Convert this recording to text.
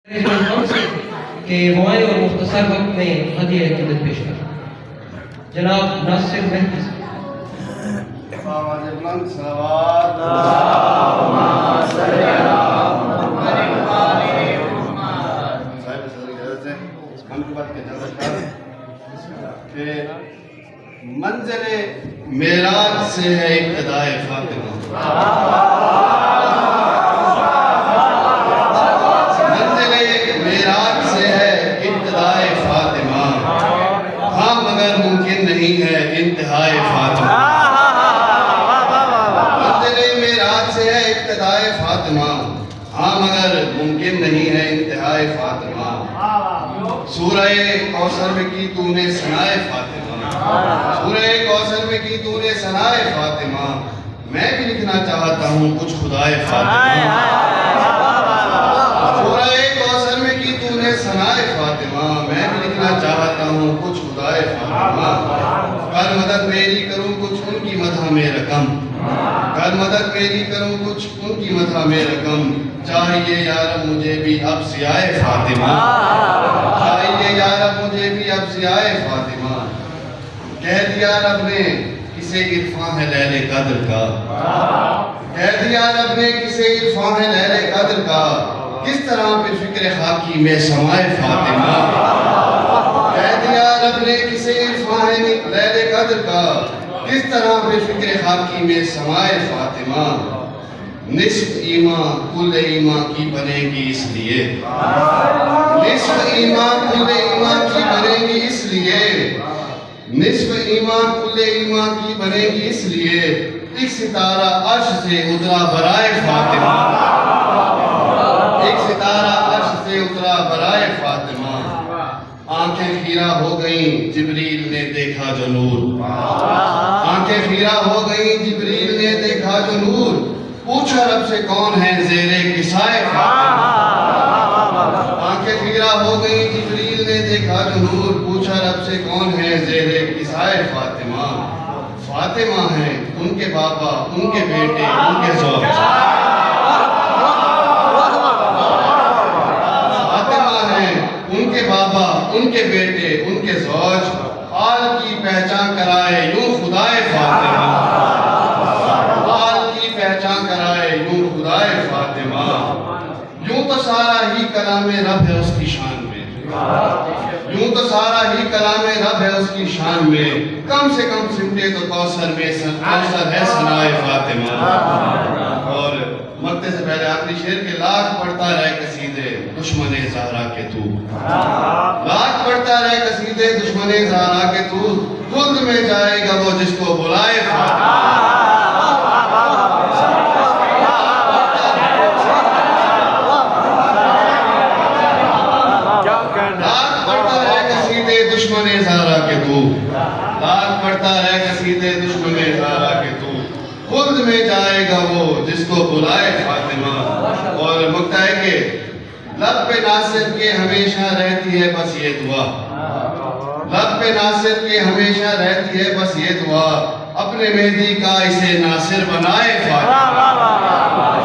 کہ وہ آئے اور مختصر وقت میں ہدیہ عقیدت پیش کریں. جناب ناصر مہدی منزل معراج سے ہے ابتدائے فاطمہ. منزل معراج سے ہے ابتدائے فاطمہ. ہاں مگر ممکن نہیں ہے انتہائے فاطمہ. منزل معراج سے ہے ابتدائے فاطمہ. ہاں مگر ممکن نہیں ہے انتہائے فاطمہ. سورہ کوثر میں کی تو نے ثنائے فاطمہ. سورہ کوثر میں کی تو نے ثنائے فاطمہ. میں بھی لکھنا چاہتا ہوں کچھ خدائے فاطمہ. سورہ کوثر میں کی تو نے ثنائے فاطمہ. میں بھی لکھنا چاہتا ہوں کچھ خدائے فاطمہ. کر مدد میری کروں کچھ ان کی مدح میں رقم. کر مدد میری کروں کچھ ان کی مدح میں رقم. چاہیے یارب مجھے بھی اب ضیائے فاطمہ. چاہیے یارب مجھے بھی اب ضیائے فاطمہ. کہہ دیا رب نے کسے عرفان ہے لیل قدر کا. کہہ دیا رب نے کسے عرفان ہے لیل قدر کا. کس طرح پھر فکر خاکی میں سمائے فاطمہ. کہہ دیا رب نے کسے عرفان ہے لیل قدر کا. کس طرح پھر فکر خاکی میں سمائے فاطمہ. نصف ایمان کل ایمان کی بنے گی اس لیے. نصف ایمان کل ایمان کی بنے گی اس لیے. نصف ایمان کل ایمان کی بنے گی اس لیے. ایک ستارہ عرش سے اترا برائے فاطمہ. ایک ستارہ عرش سے اترا برائے فاطمہ. آنکھیں خیرہ ہو گئیں جبریل نے دیکھا جو نور. آنکھیں خیرہ ہو گئیں جبریل نے دیکھا جو نور. پوچھا رب سے کون ہے زیر کسائے فاطمہ. آنکھیں خیرہ ہو گئیں جبریل نے دیکھا جو نور. پوچھا رب سے کون ہے زیر کسائے فاطمہ. فاطمہ ہیں ان کے بابا ان کے بیٹے ان کے زوج. فاطمہ ہیں ان کے بابا ان کے بیٹے ان کے زوج. آل کی پہچان کرائے یوں خدائے فاطمہ. آل کی پہچان کرائے یوں خدائے فاطمہ. یوں تو سارا ہی کلام رب ہے اس کی شان میں. یوں تو سارا ہی کلام رب ہے اس کی شان میں. کم سے کم سمٹے تو کوثر میں کوثر ہے ثنائے فاطمہ. اور مقطع سے پہلے آخری شعر کے لاکھ پڑھتا رہے قصیدے دشمن زہرا کے تو. لاکھ پڑھتا رہے قصیدے دشمن زہرا کے تو. خلد میں جائے گا وہ جس کو بلائے فاطمہ. دشمن زہرا کے تو. لاکھ پڑھتا رہے قصیدے دشمن زہرا کے تو. خلد میں جائے گا وہ جس کو بلائے فاطمہ. اور مقطع ہے کہ لب پہ ناصر کے ہمیشہ رہتی ہے بس یہ دعا. لب پہ ناصر کے ہمیشہ رہتی ہے بس یہ دعا. اپنے مہدی کا اسے ناصر بنائے فاطمہ.